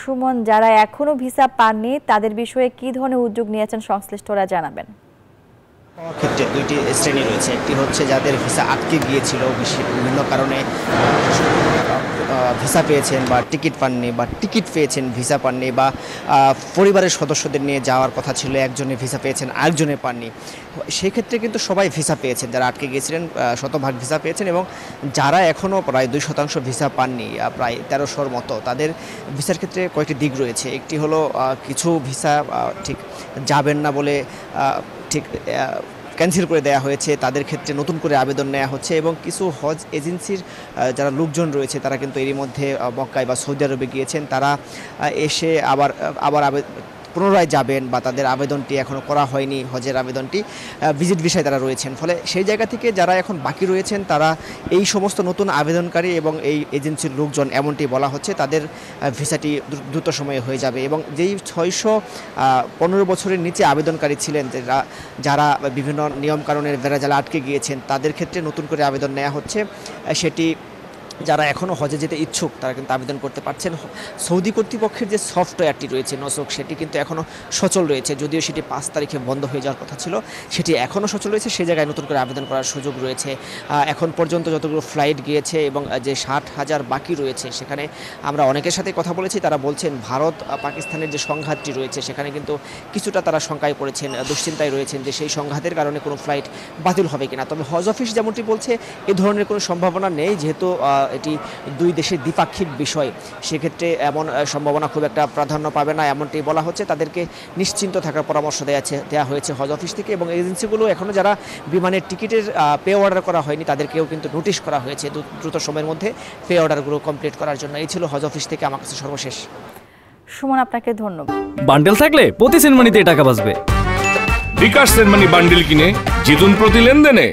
সুমন, যারা এখনো ভিসা পাননি তাদের বিষয়ে কি ধরনের উদ্যোগ নিয়েছেন সংশ্লিষ্টরা জানাবেন। ক্ষেত্রে দুইটি শ্রেণী রয়েছে। একটি হচ্ছে যাদের ভিসা আটকে গিয়েছিল বিভিন্ন কারণে, ভিসা পেয়েছেন বা টিকিট পাননি, বা টিকিট পেয়েছেন ভিসা পাননি, বা পরিবারের সদস্যদের নিয়ে যাওয়ার কথা ছিল, একজনের ভিসা পেয়েছেন আরেকজনে পাননি। সেই ক্ষেত্রে কিন্তু সবাই ভিসা পেয়েছেন, যারা আটকে গিয়েছিলেন শতভাগ ভিসা পেয়েছেন, এবং যারা এখনও প্রায় 2% ভিসা পাননি, প্রায় 1300-র মতো, তাদের ভিসার ক্ষেত্রে কয়েকটি দিক রয়েছে। একটি হলো কিছু ভিসা ঠিক যাবেন না বলে ঠিক ক্যান্সেল করে দেওয়া হয়েছে, তাদের ক্ষেত্রে নতুন করে আবেদন নেওয়া হচ্ছে, এবং কিছু হজ এজেন্সির যারা লোকজন রয়েছে তারা কিন্তু এরই মধ্যে মক্কায় বা সৌদি আরবে গিয়েছেন, তারা এসে আবার পুনরায় যাবেন, বা তাদের আবেদনটি এখনও করা হয়নি, হজের আবেদনটি ভিজিট ভিসায় তারা রয়েছেন। ফলে সেই জায়গা থেকে যারা এখন বাকি রয়েছেন তারা এই সমস্ত নতুন আবেদনকারী এবং এই এজেন্সির লোকজন, এমনটি বলা হচ্ছে, তাদের ভিসাটি দ্রুত সময়ে হয়ে যাবে। এবং যেই 615 বছরের নিচে আবেদনকারী ছিলেন, যারা বিভিন্ন নিয়মকানুনের বেড়াজালে আটকে গিয়েছেন, তাদের ক্ষেত্রে নতুন করে আবেদন নেওয়া হচ্ছে। সেটি যারা এখনও হজে যেতে ইচ্ছুক তারা কিন্তু আবেদন করতে পারছেন। সৌদি কর্তৃপক্ষের যে সফটওয়্যারটি রয়েছে নসক, সেটি কিন্তু এখনও সচল রয়েছে, যদিও সেটি 5 তারিখে বন্ধ হয়ে যাওয়ার কথা ছিল, সেটি এখনও সচল রয়েছে। সেই জায়গায় নতুন করে আবেদন করার সুযোগ রয়েছে। এখন পর্যন্ত যতগুলো ফ্লাইট গিয়েছে এবং যে 60,000 বাকি রয়েছে, সেখানে আমরা অনেকের সাথে কথা বলেছি, তারা বলছেন ভারত পাকিস্তানের যে সংঘাতটি রয়েছে সেখানে কিন্তু কিছুটা তারা শঙ্কায় পড়েছেন, দুশ্চিন্তায় রয়েছেন যে সেই সংঘাতের কারণে কোনো ফ্লাইট বাতিল হবে কিনা। তবে হজ অফিস যেমনটি বলছে, এ ধরনের কোনো সম্ভাবনা নেই, যেহেতু এটি দুই দেশের দ্বিপাক্ষিক বিষয়, সেক্ষেত্রে এমন সম্ভাবনা খুব একটা প্রাধান্য পাবে না, এমনটি বলা হচ্ছে। তাদেরকে নিশ্চিন্ত থাকার পরামর্শ দেওয়া হয়েছে হজ অফিস থেকে, এবং এজেন্সিগুলো এখনও যারা বিমানের টিকিটের পে অর্ডার করা হয়নি তাদেরকেও কিন্তু নোটিশ করা হয়েছে দ্রুত সময়ের মধ্যে পে অর্ডারগুলো কমপ্লিট করার জন্য। এই ছিল হজ অফিস থেকে আমার কাছে সর্বশেষ। সুমন, আপনাকে ধন্যবাদ। বান্ডেল থাকলে প্রতি সেনমানিতে টাকা বাঁচবে। বিকাশ সেনমানি বান্ডেল কিনে জিতুন প্রতি লেনদেনে।